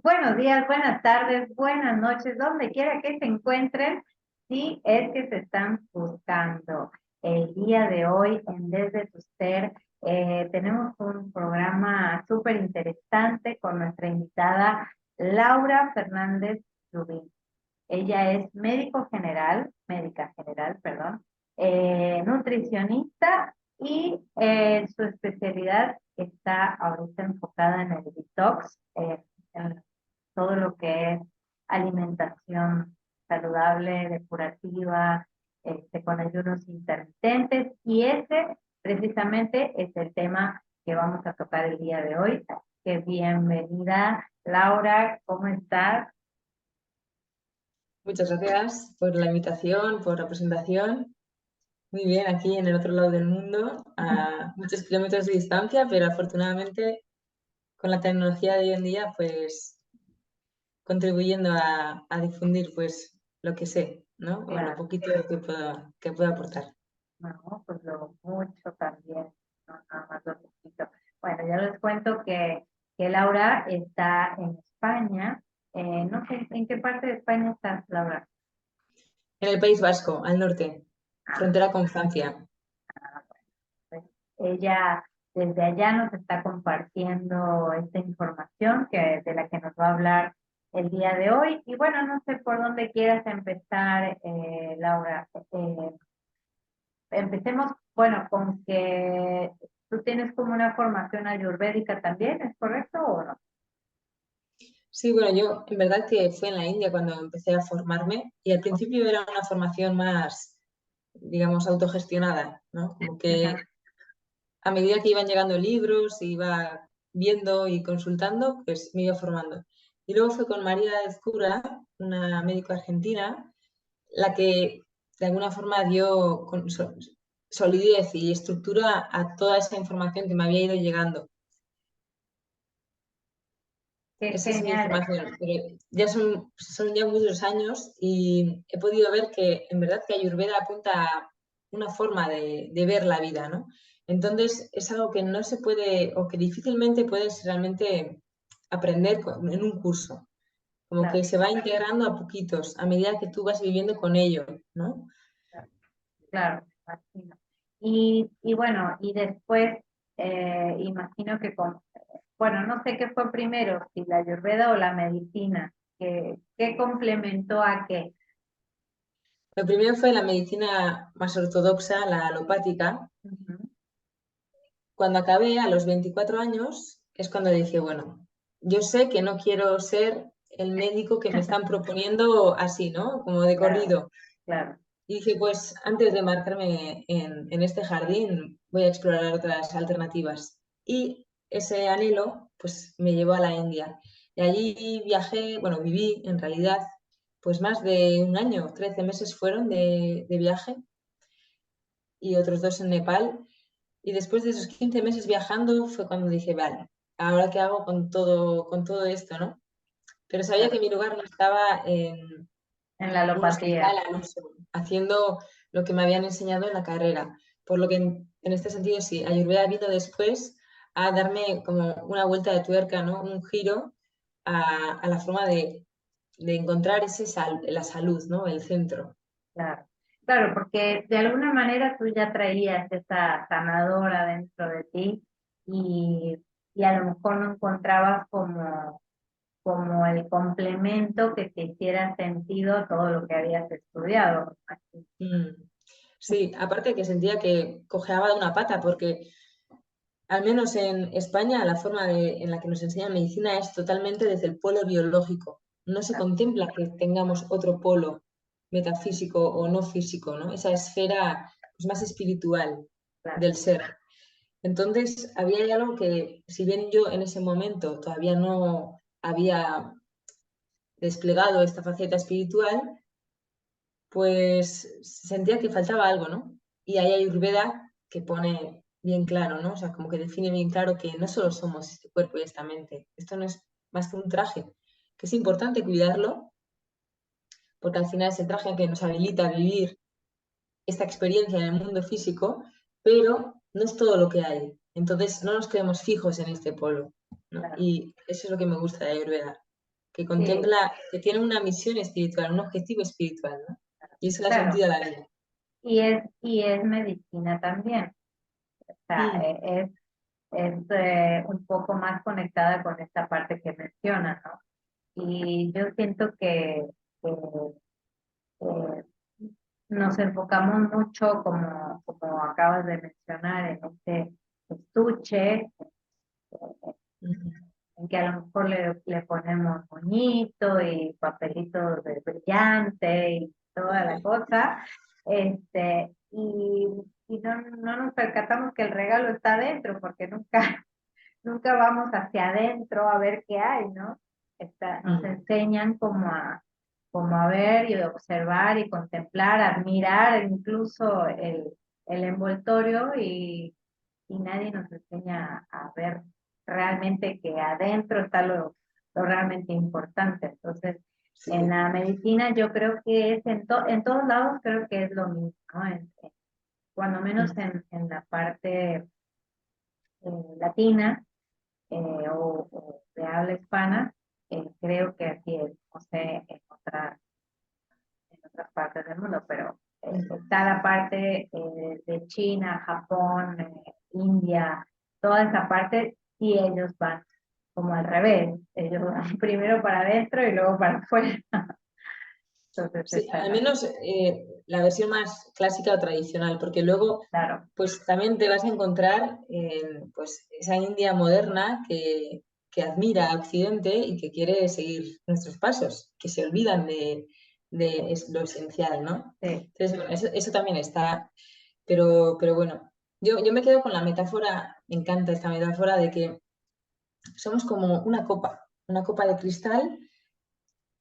Buenos días, buenas tardes, buenas noches, donde quiera que se encuentren, si es que se están buscando. El día de hoy en Desde Tu Ser tenemos un programa súper interesante con nuestra invitada Laura Fernández Rubín. Ella es médica general, perdón, nutricionista y su especialidad está ahorita enfocada en el detox, en todo lo que es alimentación saludable, depurativa, con ayunos intermitentes, y ese precisamente es el tema que vamos a tocar el día de hoy. Que bienvenida, Laura, ¿cómo estás? Muchas gracias por la invitación, por la presentación. Muy bien, aquí en el otro lado del mundo, a muchos kilómetros de distancia, pero afortunadamente con la tecnología de hoy en día, pues contribuyendo a difundir pues lo que sé, ¿no? O lo Claro, poquito que puedo aportar. no, pues lo mucho también, no nada más lo poquito. Bueno, ya les cuento que Laura está en España. No sé en qué parte de España estás, Laura. En el País Vasco, al norte, Ah, frontera con Francia. pues ella desde allá nos está compartiendo esta información de la que nos va a hablar el día de hoy. Y bueno, no sé por dónde quieras empezar, Laura. Empecemos, bueno, con que tú tienes como una formación ayurvédica también, ¿es correcto o no? Sí, bueno, yo en verdad que fue en la India cuando empecé a formarme y al principio era una formación más, digamos, autogestionada, ¿no? Como que Ajá. a medida que iban llegando libros, iba viendo y consultando, pues me iba formando. Y luego fue con María Ezcura, una médico argentina, la que de alguna forma dio solidez y estructura a toda esa información que me había ido llegando. Qué Esa es mi genial. formación. Pero ya son ya muchos años y he podido ver que en verdad que Ayurveda apunta a una forma de ver la vida, ¿no? Entonces es algo que no se puede o que difícilmente puedes realmente aprender en un curso. Como Claro, que se va integrando a poquitos, a medida que tú vas viviendo con ello, ¿no? claro, claro, me imagino. Y bueno, y después imagino que bueno, no sé qué fue primero, si la ayurveda o la medicina, qué complementó a qué. Lo primero fue la medicina más ortodoxa, la alopática. Ujú. Cuando acabé, a los 24 años, es cuando dije, bueno, yo sé que no quiero ser el médico que me están proponiendo así, ¿no? Como de Claro, corrido. claro, Y dije, pues antes de marcarme en este jardín, voy a explorar otras alternativas. Y ese anhelo, pues me llevó a la India. Y allí viajé, bueno, viví en realidad, pues más de un año, 13 meses fueron de viaje y otros 2 en Nepal. Y después de esos 15 meses viajando fue cuando dije, vale, ¿ahora qué hago con todo esto, no? Pero sabía claro. que mi lugar no estaba en En la un hospital alopatía. al uso, haciendo lo que me habían enseñado en la carrera. Por lo que en este sentido sí, Ayurveda vino después a darme como una vuelta de tuerca, ¿no? Un giro a la forma de encontrar la salud, ¿no? El centro. Claro, claro, porque de alguna manera tú ya traías esa sanadora dentro de ti y, y a lo mejor no encontrabas como el complemento que te hiciera sentido a todo lo que habías estudiado. Mm. Sí, aparte que sentía que cojeaba de una pata, porque al menos en España, la forma en la que nos enseñan medicina es totalmente desde el polo biológico. No se contempla que tengamos otro polo metafísico o no físico, ¿no? Esa esfera pues, más espiritual Claro, del ser. Entonces, había ahí algo que, si bien yo en ese momento todavía no había desplegado esta faceta espiritual, pues sentía que faltaba algo, ¿no? Y ahí hay Ayurveda que pone bien claro, ¿no? O sea, como que define bien claro que no solo somos este cuerpo y esta mente, esto no es más que un traje, que es importante cuidarlo, porque al final es el traje que nos habilita a vivir esta experiencia en el mundo físico, pero no es todo lo que hay. Entonces, no nos quedemos fijos en este polo, ¿no? claro. Y eso es lo que me gusta de Ayurveda. que Sí, contempla, que tiene una misión espiritual, un objetivo espiritual, ¿no? Y eso da claro. sentido a la vida. Y es medicina también. O sea, Mm, es un poco más conectada con esta parte que menciona, ¿no? Y yo siento que, eh, nos enfocamos mucho, como acabas de mencionar, en este estuche, mm, en que a lo mejor le ponemos moñito y papelito de brillante y toda la cosa, y no nos percatamos que el regalo está adentro, porque nunca vamos hacia adentro a ver qué hay, ¿no? Nos mm. enseñan como a ver y observar y contemplar, admirar incluso el envoltorio y nadie nos enseña a ver realmente que adentro está lo realmente importante. Entonces, en Sí. la medicina yo creo que es en todos lados creo que es lo mismo, ¿no? Cuando menos Mm. en la parte latina o de habla hispana, creo que así es, no sé, en otras partes del mundo, pero Mm. está la parte de China, Japón, India, toda esa parte, y ellos van como al revés, ellos van primero para adentro y luego para afuera. Entonces, Sí, al menos la versión más clásica o tradicional, porque luego claro, pues también te vas a encontrar pues esa India moderna que admira a Occidente y que quiere seguir nuestros pasos, que se olvidan de lo esencial, ¿no? sí, Entonces, bueno, eso también está, pero bueno, yo me quedo con la metáfora, me encanta esta metáfora de que somos como una copa de cristal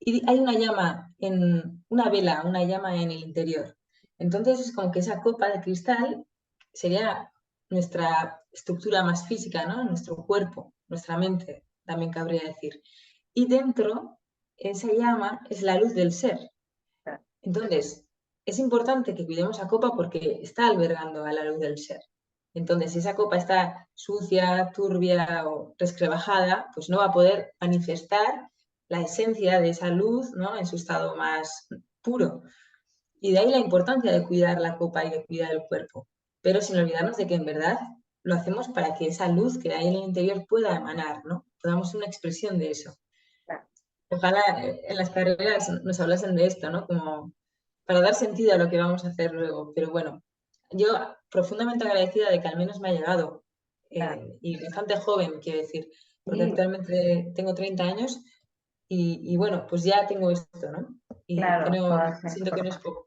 y hay una llama en una vela, una llama en el interior. Entonces es como que esa copa de cristal sería nuestra estructura más física, ¿no? Nuestro cuerpo, nuestra mente, también cabría decir. Y dentro, esa llama es la luz del ser. claro, Entonces, es importante que cuidemos la copa porque está albergando a la luz del ser. Entonces, si esa copa está sucia, turbia o resquebrajada, pues no va a poder manifestar la esencia de esa luz, ¿no? En su estado más puro. Y de ahí la importancia de cuidar la copa y de cuidar el cuerpo. Pero sin olvidarnos de que en verdad lo hacemos para que esa luz que hay en el interior pueda emanar, ¿no? Podamos una expresión de eso. claro. Ojalá en las carreras nos hablasen de esto, ¿no? Como para dar sentido a lo que vamos a hacer luego. Pero bueno, yo profundamente agradecida de que al menos me ha llegado, Claro. y bastante joven, quiero decir, porque Sí, actualmente tengo 30 años y bueno, pues ya tengo esto, ¿no? Y que claro, no, toda esa siento que no es información. poco.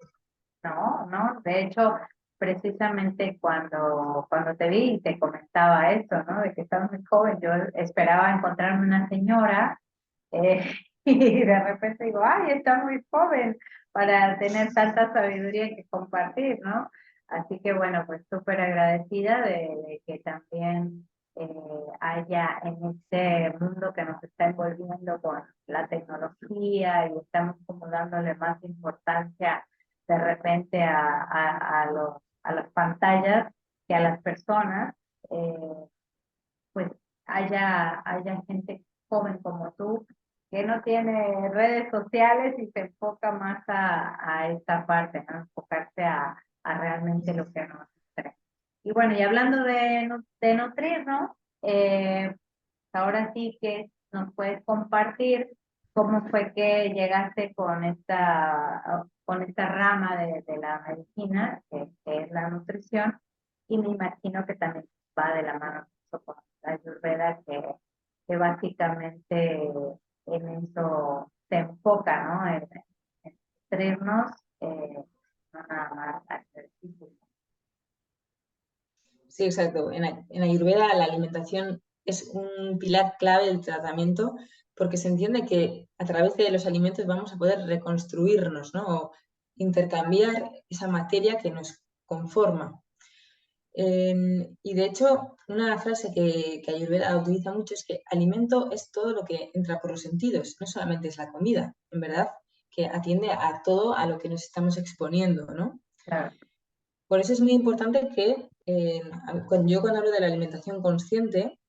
No, no, de hecho, precisamente cuando te vi te comentaba eso, ¿no? De que estás muy joven, yo esperaba encontrarme una señora eh, y de repente digo, ay, está muy joven para tener tanta sabiduría que compartir, ¿no? Así que bueno, pues súper agradecida de que también haya en este mundo que nos está envolviendo con la tecnología y estamos como dándole más importancia de repente a las pantallas que a las personas, pues haya gente joven como tú que no tiene redes sociales y se enfoca más a esta parte, ¿no? Enfocarse a realmente lo que nos interesa. Y bueno, y hablando de nutrir, ¿no? Ahora sí que nos puedes compartir cómo fue que llegaste con esta rama de la medicina, que es la nutrición, y me imagino que también va de la mano con la Ayurveda, que básicamente en eso se enfoca, ¿no? En nutrirnos, no nada más al ejercicio. Sí, exacto. En Ayurveda la alimentación es un pilar clave del tratamiento porque se entiende que a través de los alimentos vamos a poder reconstruirnos, ¿no? O intercambiar esa materia que nos conforma. Y de hecho, una frase que Ayurveda utiliza mucho es que alimento es todo lo que entra por los sentidos, no solamente es la comida, en verdad, que atiende a todo a lo que nos estamos exponiendo, ¿no? Claro, Por eso es muy importante que yo cuando hablo de la alimentación consciente,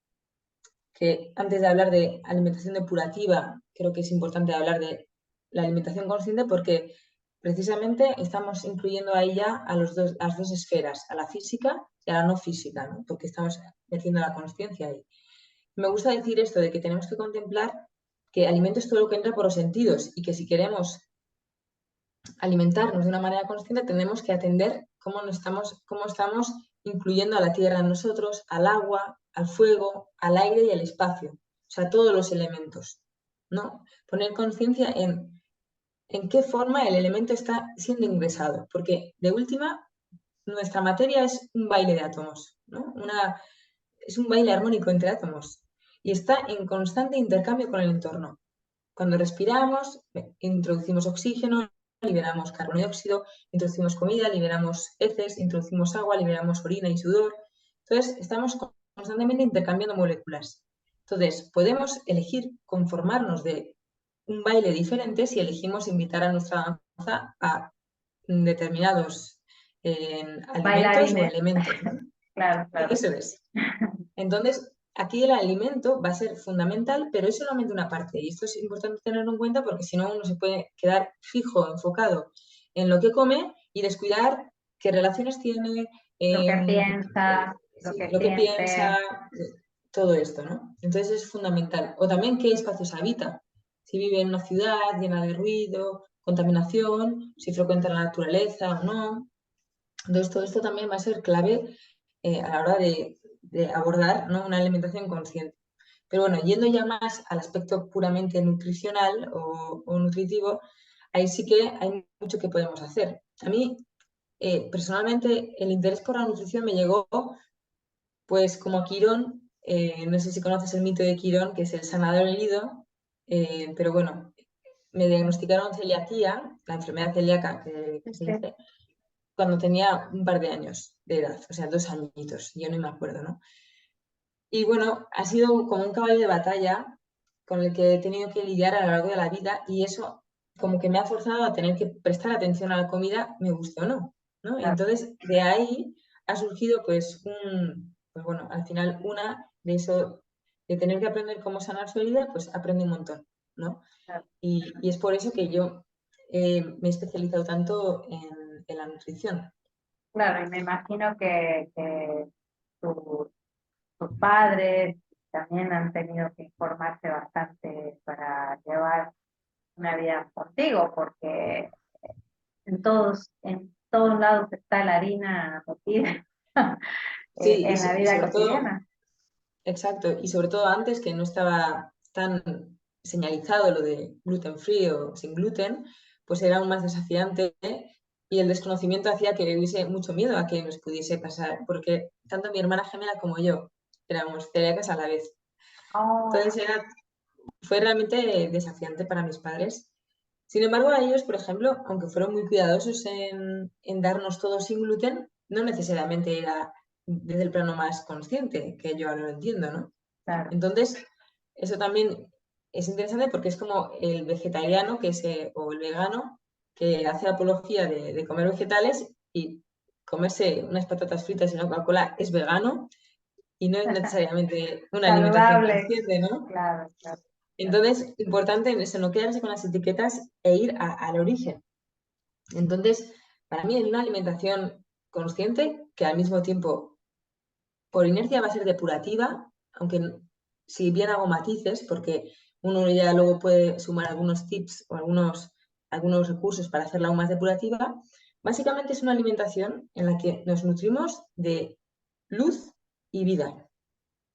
que antes de hablar de alimentación depurativa creo que es importante hablar de la alimentación consciente porque precisamente estamos incluyendo ahí ya a las dos esferas, a la física y a la no física, ¿no? Porque estamos metiendo la consciencia ahí. Me gusta decir esto de que tenemos que contemplar que alimento es todo lo que entra por los sentidos y que si queremos alimentarnos de una manera consciente tenemos que atender cómo estamos incluyendo a la tierra en nosotros, al agua, al fuego, al aire y al espacio, o sea, todos los elementos, ¿no? Poner conciencia en qué forma el elemento está siendo ingresado, porque de última, nuestra materia es un baile de átomos, ¿no? Es un baile armónico entre átomos y está en constante intercambio con el entorno. Cuando respiramos, introducimos oxígeno, liberamos carbono y óxido, introducimos comida, liberamos heces, introducimos agua, liberamos orina y sudor. Entonces, estamos constantemente intercambiando moléculas. Entonces, podemos elegir conformarnos de un baile diferente si elegimos invitar a nuestra danza a determinados alimentos o Bailarines, elementos, ¿no? claro, claro. Eso es. Entonces, aquí el alimento va a ser fundamental, pero es solamente una parte. Y esto es importante tenerlo en cuenta porque si no uno se puede quedar fijo, enfocado en lo que come y descuidar qué relaciones tiene, Lo que em, piensa, lo sí, que lo que piensa, siente. todo esto, ¿no? Entonces es fundamental. O también qué espacios habita. Si vive en una ciudad llena de ruido, contaminación, si frecuenta la naturaleza o no. Entonces, todo esto también va a ser clave a la hora de abordar, ¿no?, una alimentación consciente. Pero bueno, yendo ya más al aspecto puramente nutricional o nutritivo, ahí sí que hay mucho que podemos hacer. A mí, personalmente, el interés por la nutrición me llegó, pues, como Quirón, no sé si conoces el mito de Quirón, que es el sanador herido, pero bueno, me diagnosticaron celiaquía, la enfermedad celíaca que se Este, dice, cuando tenía un par de años de edad, o sea, 2 añitos, yo no me acuerdo, ¿no? Y bueno, ha sido como un caballo de batalla con el que he tenido que lidiar a lo largo de la vida y eso como que me ha forzado a tener que prestar atención a la comida, me guste o no, ¿no? claro, Entonces, de ahí ha surgido pues bueno, al final de eso, de tener que aprender cómo sanar su herida, pues aprende un montón, ¿no? claro. Y es por eso que yo me he especializado tanto en la nutrición. Claro, y me imagino que tu- tus padres también han tenido que informarse bastante para llevar una vida contigo, porque en todos lados está la harina metida Sí, en la y vida sobre todo, cotidiana. exacto, y sobre todo antes que no estaba tan señalizado lo de gluten free o sin gluten, pues era aún más desafiante y el desconocimiento hacía que hubiese mucho miedo a que nos pudiese pasar, porque tanto mi hermana gemela como yo éramos celíacas a la vez. Oh, Entonces fue realmente desafiante para mis padres. Sin embargo, a ellos, por ejemplo, aunque fueron muy cuidadosos en darnos todo sin gluten, no necesariamente era desde el plano más consciente, que yo ahora lo entiendo, ¿no? claro. Entonces, eso también es interesante porque es como el vegetariano o el vegano que hace apología de comer vegetales y comerse unas patatas fritas y una Coca-Cola es vegano y no es necesariamente una alimentación Saludable, consciente, ¿no? claro, claro. Entonces, importante en eso, no quedarse con las etiquetas e ir al origen. Entonces, para mí es una alimentación consciente que al mismo tiempo, por inercia, va a ser depurativa, aunque si bien hago matices, porque uno ya luego puede sumar algunos tips o algunos recursos para hacerla aún más depurativa, básicamente es una alimentación en la que nos nutrimos de luz y vida,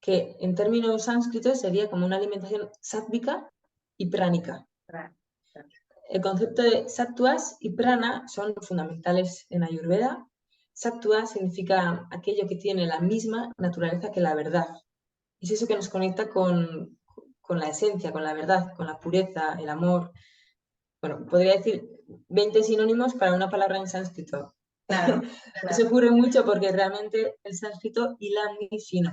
que en términos sánscritos sería como una alimentación sátvica y pránica. Claro, claro. El concepto de sattvas y prana son fundamentales en Ayurveda. Sattva significa aquello que tiene la misma naturaleza que la verdad. Es eso que nos conecta con la esencia, con la verdad, con la pureza, el amor. Bueno, podría decir 20 sinónimos para una palabra en sánscrito. Claro, Eso claro. ocurre mucho porque realmente el sánscrito hila muy fino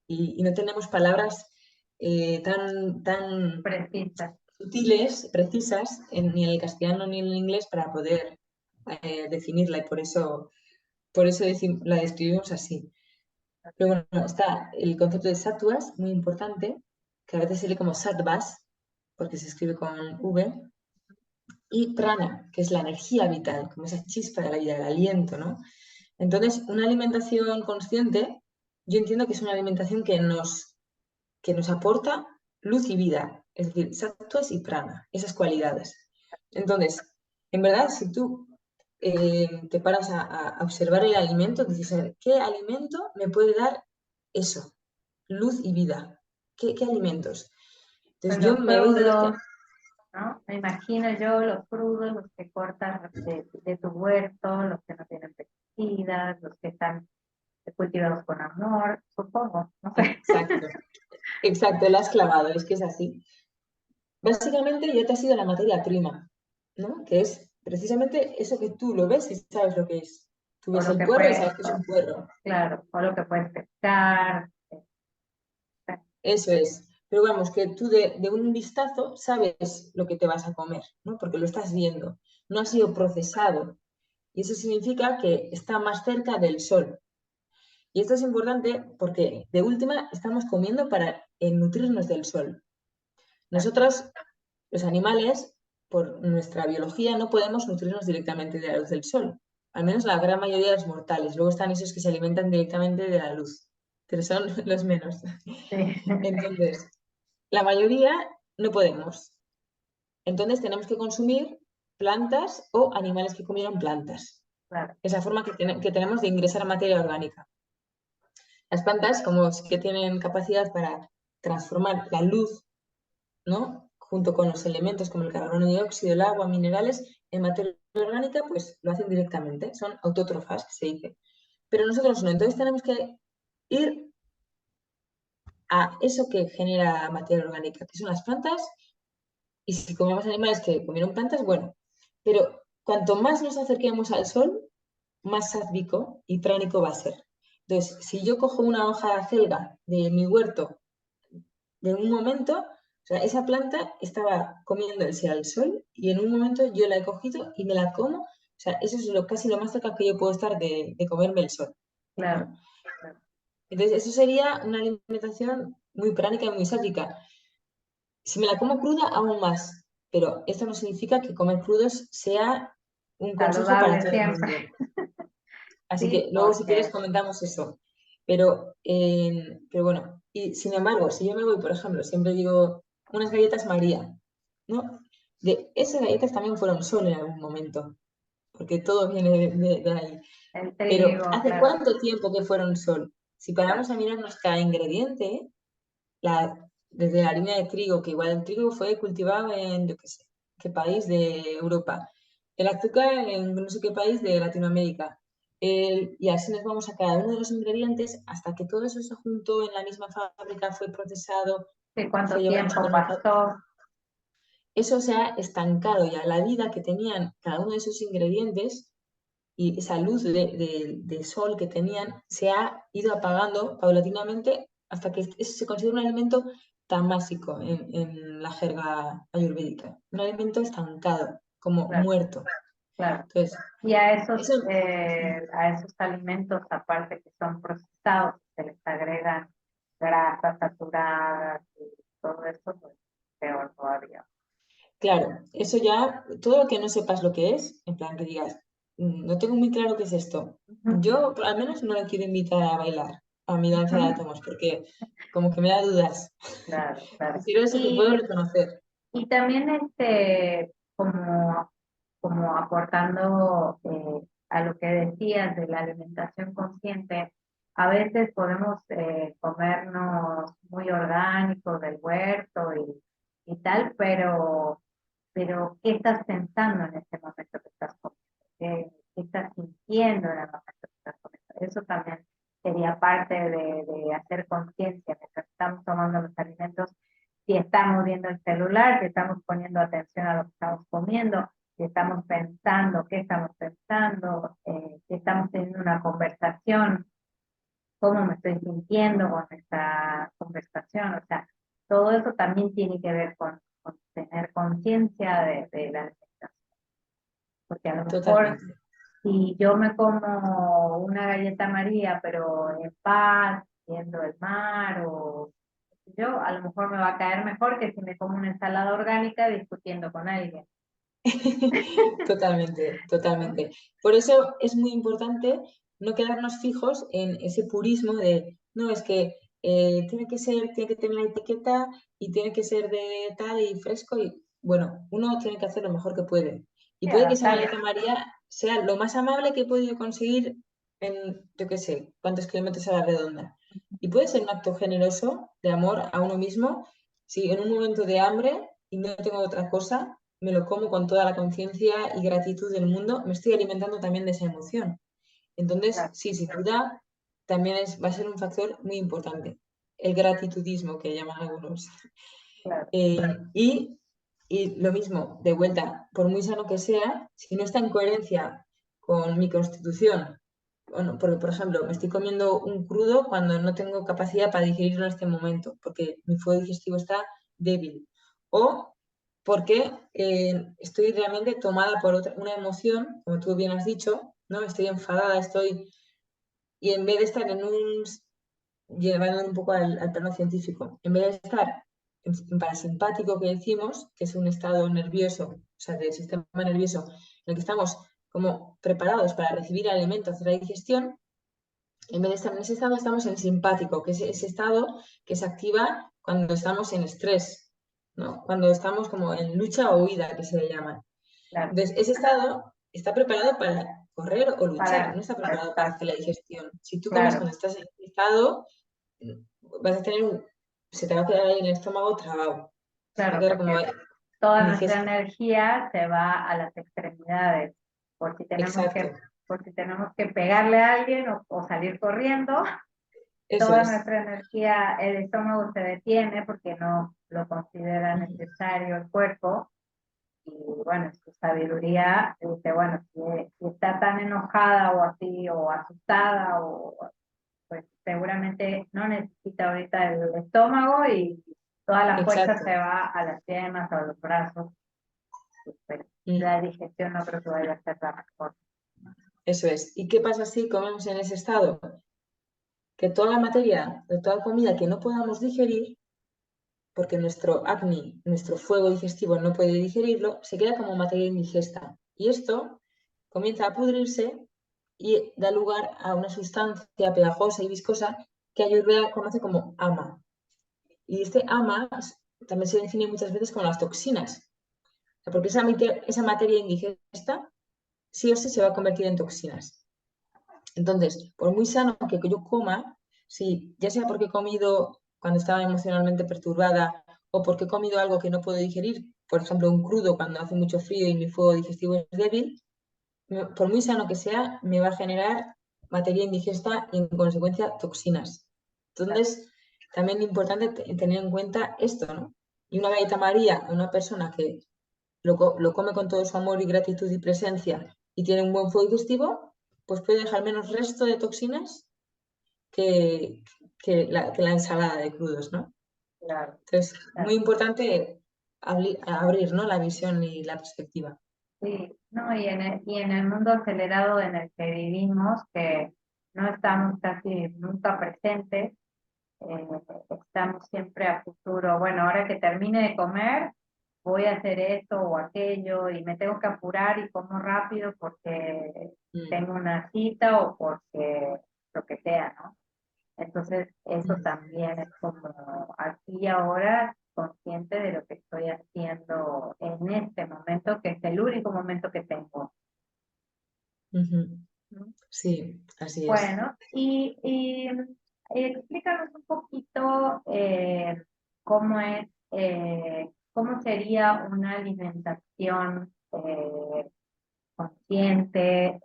y no tenemos palabras tan Precisa. sutiles, precisas, ni en el castellano ni en el inglés para poder definirla y por eso la describimos así. Pero bueno, está el concepto de sattvas, muy importante, que a veces se lee como sattvas, porque se escribe con V, y prana, que es la energía vital, como esa chispa de la vida, el aliento, ¿no? Entonces, una alimentación consciente, yo entiendo que es una alimentación que nos aporta luz y vida, es decir, sattvas y prana, esas cualidades. Entonces, en verdad, si tú te paras a observar el alimento, dices, a ver, ¿qué alimento me puede dar eso? Luz y vida. ¿Qué alimentos? Pues Entonces, yo los me voy directa. frutos, ¿no? Me imagino yo los frutos, los que cortas de tu huerto, los que no tienen pesticidas, los que están cultivados con amor, supongo, no sé. Exacto, exacto, la has clavado, es que es así. Básicamente ya te ha sido la materia prima, ¿no? Que es precisamente eso que tú lo ves y sabes lo que es. Tú O ves lo el que puerro y puedes, sabes que es un puerro. claro, o lo que puedes pescar. Eso es. Pero vamos, que tú de un vistazo sabes lo que te vas a comer, ¿no? Porque lo estás viendo. No ha sido procesado. Y eso significa que está más cerca del sol. Y esto es importante porque de última estamos comiendo para nutrirnos del sol. Nosotros, los animales, por nuestra biología, no podemos nutrirnos directamente de la luz del sol. Al menos la gran mayoría de los mortales. Luego están esos que se alimentan directamente de la luz, pero son los menos. Sí, Entonces, la mayoría no podemos. Entonces tenemos que consumir plantas o animales que comieron plantas. claro, Es la forma que tenemos de ingresar materia orgánica. Las plantas, como sí que tienen capacidad para transformar la luz, ¿no? Junto con los elementos como el carbono dióxido, el agua, minerales, en materia orgánica, pues lo hacen directamente. Son autótrofas, que se dice. Pero nosotros no. Entonces tenemos que ir a eso que genera materia orgánica, que son las plantas. Y si comemos animales que comieron plantas, bueno. Pero cuanto más nos acerquemos al sol, más sádvico y pránico va a ser. Entonces, si yo cojo una hoja de acelga de mi huerto de un momento, o sea, esa planta estaba comiéndose al sol y en un momento yo la he cogido y me la como. O sea, eso es casi lo más cerca que yo puedo estar de comerme el sol, claro, ¿no? claro. Entonces, eso sería una alimentación muy pránica y muy sádica. Si me la como cruda, aún más. Pero esto no significa que comer crudos sea un consejo para Saludable todo el siempre. mundo. Así Sí, que luego, si quieres, porque comentamos eso. Pero bueno, y sin embargo, si yo me voy, por ejemplo, siempre digo unas galletas María, ¿no? De esas galletas también fueron sol en algún momento, porque todo viene de ahí. el Pero trigo, ¿hace claro, cuánto tiempo que fueron sol? Si claro. paramos a mirarnos cada ingrediente, desde la harina de trigo, que igual el trigo fue cultivado en, yo qué sé, qué país de Europa, el azúcar en no sé qué país de Latinoamérica. Y así nos vamos a cada uno de los ingredientes hasta que todo eso se juntó en la misma fábrica, fue procesado, Sí, fue cuánto llevado al tiempo supermercado. pasó, Eso se ha estancado ya. La vida que tenían cada uno de esos ingredientes y esa luz de sol que tenían se ha ido apagando paulatinamente hasta que eso se considera un alimento tamásico en la jerga ayurvédica, un alimento estancado, como claro, muerto. claro. Entonces, Y eso, a esos alimentos, aparte que son procesados, se les agregan grasas saturadas y todo eso, pues peor todavía. claro, eso ya, todo lo que no sepas lo que es, en plan que digas, no tengo muy claro qué es esto. Ujú, Yo al menos no le quiero invitar a bailar a mi danza de ujú. átomos porque como que me da dudas. Claro, claro. Prefiero eso que puedo reconocer. Y también como aportando a lo que decías de la alimentación consciente, a veces podemos comernos muy orgánico del huerto y tal, pero ¿qué estás pensando en este momento que estás comiendo? ¿Qué estás sintiendo en el momento que estás comiendo? Eso también sería parte de hacer conciencia mientras estamos tomando los alimentos, si estamos viendo el celular, si estamos poniendo atención a lo que estamos comiendo, si estamos pensando, qué estamos pensando, si estamos teniendo una conversación, cómo me estoy sintiendo con esta conversación. O sea, todo eso también tiene que ver con tener conciencia de la alimentación. Porque a lo mejor Totalmente. si yo me como una galleta María, pero en paz, viendo el mar o yo, a lo mejor me va a caer mejor que si me como una ensalada orgánica discutiendo con alguien. Totalmente, ¿No? totalmente. Por eso es muy importante no quedarnos fijos en ese purismo de, no, es que tiene que tener la etiqueta y tiene que ser de tal y fresco y bueno, uno tiene que hacer lo mejor que puede. Y Sí, puede que esa adaptarlo. galleta María sea lo más amable que he podido conseguir en, yo qué sé, cuántos kilómetros a la redonda. Y puede ser un acto generoso de amor a uno mismo si en un momento de hambre y no tengo otra cosa me lo como con toda la conciencia y gratitud del mundo, me estoy alimentando también de esa emoción. Entonces, Claro, sí, sin duda, también va a ser un factor muy importante, el gratitudismo que llaman algunos. claro, Eh, y, y lo mismo, de vuelta, por muy sano que sea, si no está en coherencia con mi constitución, bueno, porque, por ejemplo, me estoy comiendo un crudo cuando no tengo capacidad para digerirlo en este momento, porque mi fuego digestivo está débil. O porque estoy realmente tomada por una emoción, como tú bien has dicho, ¿no? Estoy enfadada, y en vez de estar llevando un poco al plano científico, en vez de estar en parasimpático que decimos, que es un estado nervioso, o sea, del sistema nervioso, en el que estamos como preparados para recibir alimento, hacer la digestión, en vez de estar en ese estado, estamos en simpático, que es ese estado que se activa cuando estamos en estrés, ¿no? Cuando estamos como en lucha o huida, que se le llama. claro. Entonces, ese estado está preparado para correr o luchar, no está preparado para Exacto, hacer la digestión. Si tú comes claro, cuando estás en ese estado, vas a tener se te va a quedar ahí en el estómago trabado. Se va a claro, quedar como porque toda nuestra indigesto. energía se va a las extremidades, por si tenemos Exacto, que, por si tenemos que pegarle a alguien o salir corriendo, eso toda es. nuestra energía, el estómago se detiene porque no lo considera Ujú. necesario el cuerpo. Y bueno, su sabiduría dice, bueno, si está tan enojada o así, o asustada, o pues seguramente no necesita ahorita el estómago y toda la fuerza Exacto. se va a las piernas o a los brazos. Pues, Mm, la digestión no creo que vaya a ser la mejor. eso es. ¿Y qué pasa si comemos en ese estado? Que toda la materia, de toda comida que no podamos digerir, porque nuestro acné, nuestro fuego digestivo no puede digerirlo, se queda como materia indigesta. Y esto comienza a pudrirse y da lugar a una sustancia pegajosa y viscosa que Ayurveda conoce como ama. Y este ama también se define muchas veces como las toxinas, porque esa materia indigesta sí o sí se va a convertir en toxinas. Entonces, por muy sano que yo coma, si ya sea porque he comido cuando estaba emocionalmente perturbada o porque he comido algo que no puedo digerir, por ejemplo, un crudo cuando hace mucho frío y mi fuego digestivo es débil, por muy sano que sea, me va a generar materia indigesta y en consecuencia toxinas. Entonces, también es importante tener en cuenta esto, ¿no? Y una galleta María a una persona que lo come con todo su amor y gratitud y presencia y tiene un buen fuego digestivo, pues puede dejar menos resto de toxinas que, que la ensalada de crudos, ¿no? Claro, Entonces, muy claro. importante abrir, ¿no? La visión y la perspectiva. Sí, no, y en el mundo acelerado en el que vivimos, que no estamos casi nunca presentes, eh, estamos siempre a futuro. Bueno, ahora que termine de comer, voy a hacer esto o aquello y me tengo que apurar y como rápido porque Mm, tengo una cita o porque lo que sea, ¿no? Entonces, eso mm, también es como aquí y ahora consciente de lo que estoy haciendo en este momento, que es el único momento que tengo, ujú. ¿no? Sí, así es. Bueno, y explícanos un poquito cómo es, cómo sería una alimentación consciente,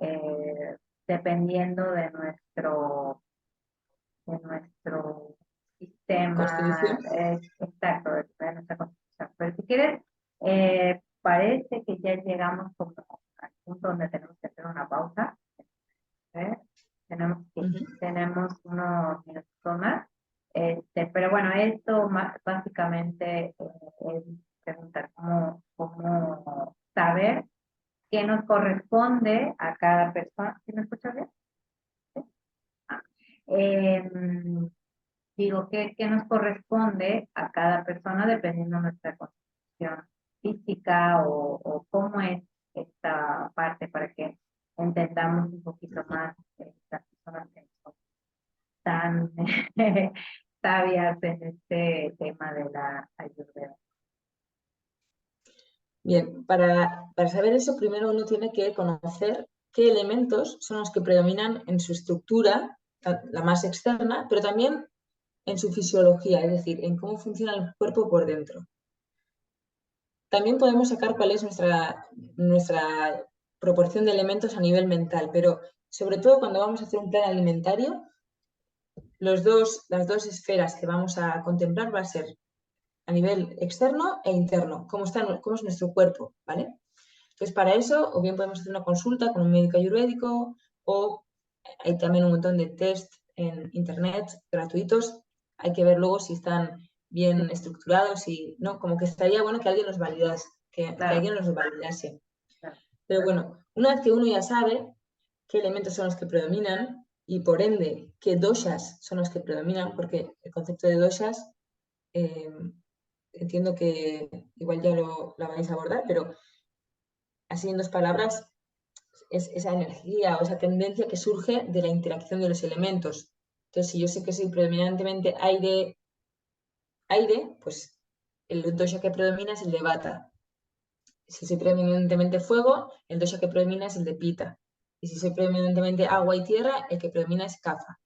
dependiendo de nuestro Constitución. sistema exacto, de nuestra constitución. Pero si quieres, parece que ya llegamos como al punto donde tenemos que hacer una pausa. ¿Eh? Ujú, Tenemos unos minutos más. Pero bueno, esto básicamente es preguntar cómo saber qué nos corresponde a cada persona. ¿Sí me escuchas bien? ¿Sí? Ah. digo, ¿qué nos corresponde a cada persona dependiendo de nuestra constitución física o cómo es esta parte para que entendamos un poquito más las personas que son tan sabias en este tema de la ayurveda? Bien, para saber eso, primero uno tiene que conocer qué elementos son los que predominan en su estructura, la más externa, pero también en su fisiología, es decir, en cómo funciona el cuerpo por dentro. También podemos sacar cuál es nuestra proporción de elementos a nivel mental, pero sobre todo cuando vamos a hacer un plan alimentario, las dos esferas que vamos a contemplar va a ser a nivel externo e interno, cómo es nuestro cuerpo, ¿vale? Entonces, para eso, o bien podemos hacer una consulta con un médico ayurvédico, o hay también un montón de test en internet gratuitos. Hay que ver luego si están bien estructurados y, ¿no? Como que estaría bueno que alguien los validase, que Claro, alguien los validase. claro, Pero bueno, una vez que uno ya sabe qué elementos son los que predominan y por ende qué doshas son los que predominan, porque el concepto de doshas eh, entiendo que igual ya lo vais a abordar, pero así en dos palabras, es esa energía o esa tendencia que surge de la interacción de los elementos. Entonces, si yo sé que soy predominantemente aire, pues el dosha que predomina es el de Vata. Si soy predominantemente fuego, el dosha que predomina es el de Pita. Y si soy predominantemente agua y tierra, el que predomina es Kapha.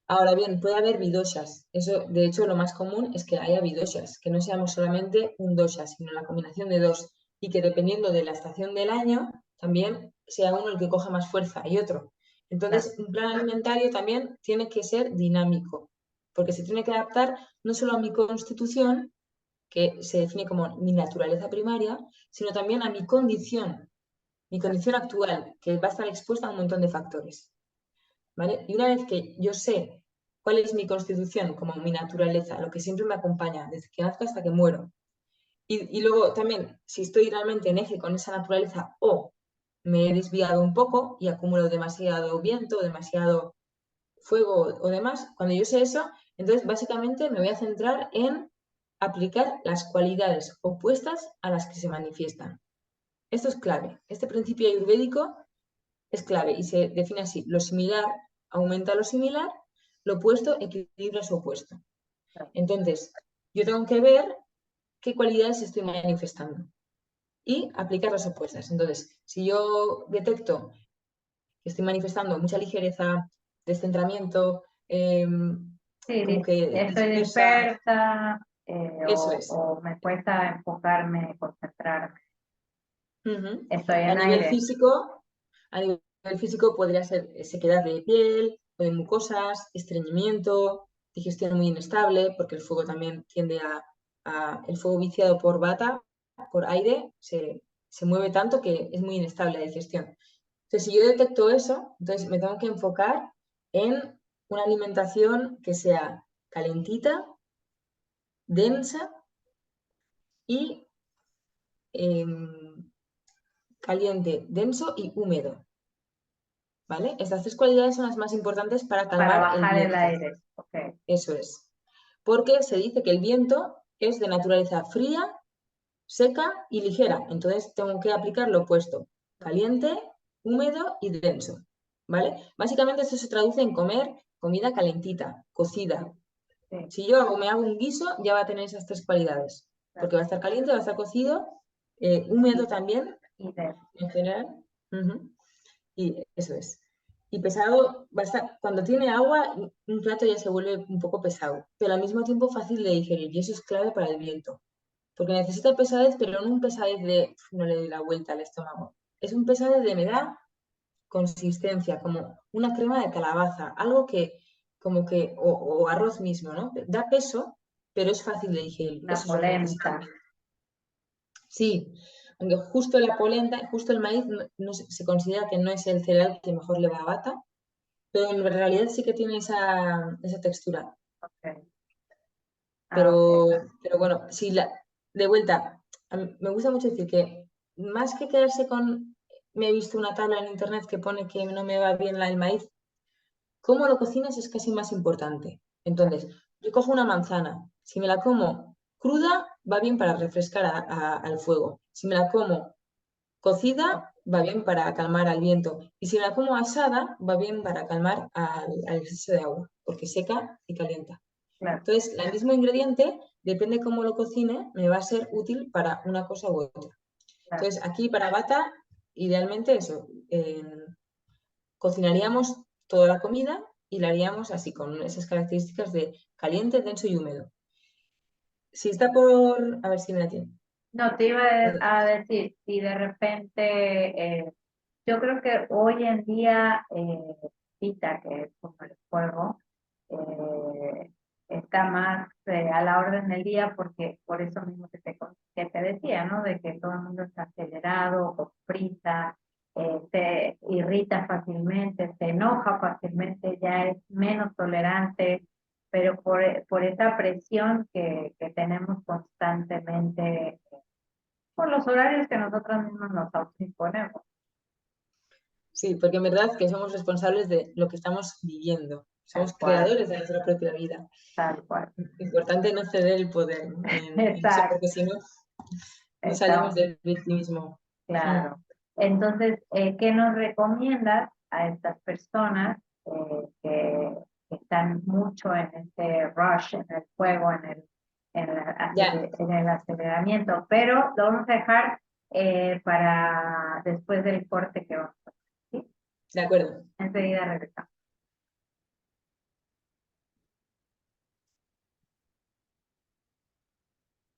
Ahora bien, puede haber bidoshas. Eso, de hecho, lo más común es que haya bidoshas, que no seamos solamente un dosha, sino la combinación de dos. Y que dependiendo de la estación del año, también sea uno el que coja más fuerza y otro. claro, Entonces, un plan alimentario también tiene que ser dinámico, porque se tiene que adaptar no solo a mi constitución, que se define como mi naturaleza primaria, sino también a mi condición actual, que va a estar expuesta a un montón de factores. ¿Vale? Y una vez que yo sé cuál es mi constitución, como mi naturaleza, lo que siempre me acompaña desde que nazco hasta que muero, y luego también si estoy realmente en eje con esa naturaleza o me he desviado un poco y acumulo demasiado viento, demasiado fuego o demás, cuando yo sé eso, entonces básicamente me voy a centrar en aplicar las cualidades opuestas a las que se manifiestan. Esto es clave. Este principio ayurvédico es clave y se define así. Lo similar aumenta lo similar, lo opuesto equilibra su opuesto. claro. Entonces, yo tengo que ver qué cualidades estoy manifestando y aplicar las opuestas. Entonces, si yo detecto que estoy manifestando mucha ligereza, descentramiento, Sí, como que estoy dispersa, dispersa eso es. o me cuesta enfocarme, concentrarme. Ujú. Estoy A en nivel aire. físico, a nivel físico podría ser sequedad de piel o de mucosas, estreñimiento, digestión muy inestable, porque el fuego también tiende el fuego viciado por bata, por aire, se mueve tanto que es muy inestable la digestión. Entonces, si yo detecto eso, entonces me tengo que enfocar en una alimentación que sea calentita, densa y caliente, denso y húmedo. ¿Vale? Estas tres cualidades son las más importantes para Para calmar el bajar el viento. aire. Ok, Eso es. Porque se dice que el viento es de naturaleza fría, seca y ligera. Entonces tengo que aplicar lo opuesto. Caliente, húmedo y denso. ¿Vale? Básicamente esto se traduce en comer comida calentita, cocida. sí, Si me hago un guiso, ya va a tener esas tres cualidades. claro. Porque va a estar caliente, va a estar cocido, húmedo también, Y de, en general. Ujú. Y eso es. Y pesado, cuando tiene agua, un plato ya se vuelve un poco pesado, pero al mismo tiempo fácil de digerir. Y eso es clave para el viento. Porque necesita pesadez, pero no un pesadez de no le doy la vuelta al estómago. Es un pesadez de me da consistencia, como una crema de calabaza, algo que, como que, o arroz mismo, ¿no? Da peso, pero es fácil de digerir. una Eso es lo que polenta. necesitamos. Sí, aunque justo la polenta, justo el maíz, se considera que no es el cereal que mejor le va a Bata, pero en realidad sí que tiene esa textura. Ok, ah, ok. Pero, pero bueno, sí, de vuelta, me gusta mucho decir que más que quedarse con, me he visto una tabla en internet que pone que no me va bien el maíz, cómo lo cocinas es casi más importante. Entonces, yo cojo una manzana, si me la como cruda, va bien para refrescar al fuego. Si me la como cocida, va bien para calmar al viento. Y si me la como asada, va bien para calmar al exceso de agua, porque seca y calienta. claro, Entonces, el mismo ingrediente, depende cómo lo cocine, me va a ser útil para una cosa u otra. claro, Entonces, aquí para bata, idealmente eso, cocinaríamos toda la comida y la haríamos así, con esas características de caliente, denso y húmedo. Si está por... A ver si me la tiene. No, te iba a decir, si de repente, yo creo que hoy en día, pita, que es como el fuego, eh, está más a la orden del día porque por eso mismo que te decía, ¿no? De que todo el mundo está acelerado, con prisa, se irrita fácilmente, se enoja fácilmente, ya es menos tolerante, pero por esa presión que tenemos constantemente por los horarios que nosotros mismos nos autoimponemos, Sí, porque en verdad que somos responsables de lo que estamos viviendo. tal Somos cual, creadores de nuestra propia vida. tal cual. Importante no ceder el poder, ¿no? en eso, Exacto, porque si no, no salimos estamos, del victimismo. Mm. claro. Entonces, ¿qué nos recomiendas a estas personas que están mucho en este rush, en el fuego, Ya, en el aceleramiento? Pero lo vamos a dejar para después del corte que vamos a hacer, ¿sí? de acuerdo. Enseguida regresamos.